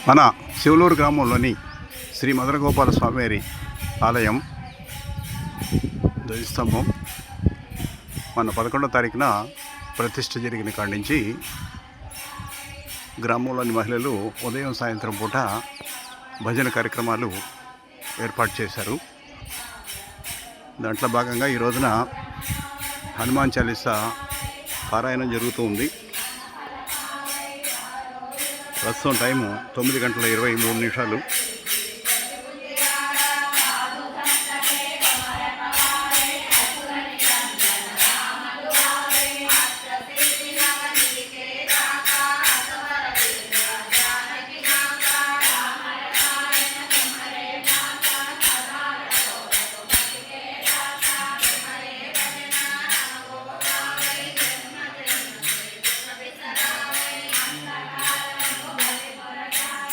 మన శివలూరు గ్రామంలోని శ్రీ మదనగోపాల స్వామివారి ఆలయం ధ్వజస్తంభం మన 11వ తారీఖున ప్రతిష్ఠ జరిగిన కాడి నుంచి గ్రామంలోని మహిళలు ఉదయం సాయంత్రం పూట భజన కార్యక్రమాలు ఏర్పాటు చేశారు. దాంట్లో భాగంగా ఈ రోజున హనుమాన్ చాలీసా పారాయణం జరుగుతూ ఉంది. ప్రస్తుతం టైము 9:23.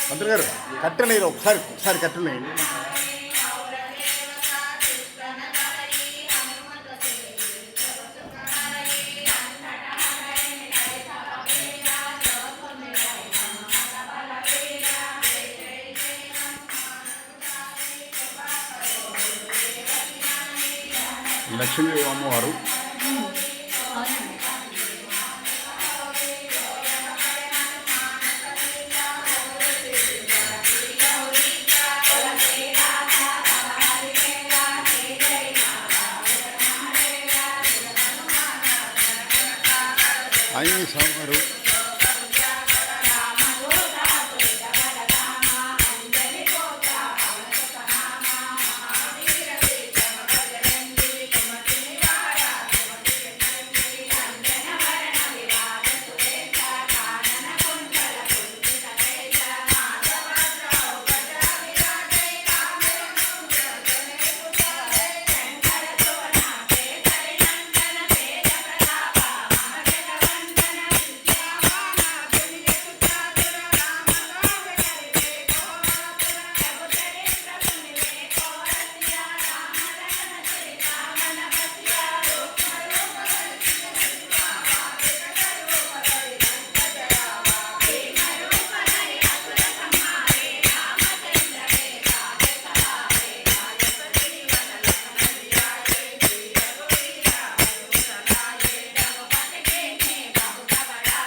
మంత్రి గారు కట్టెలు ఒకసారి కట్టెలు లక్ష్మీ అమ్మవారు ఆంజనేయ స్వామి వారు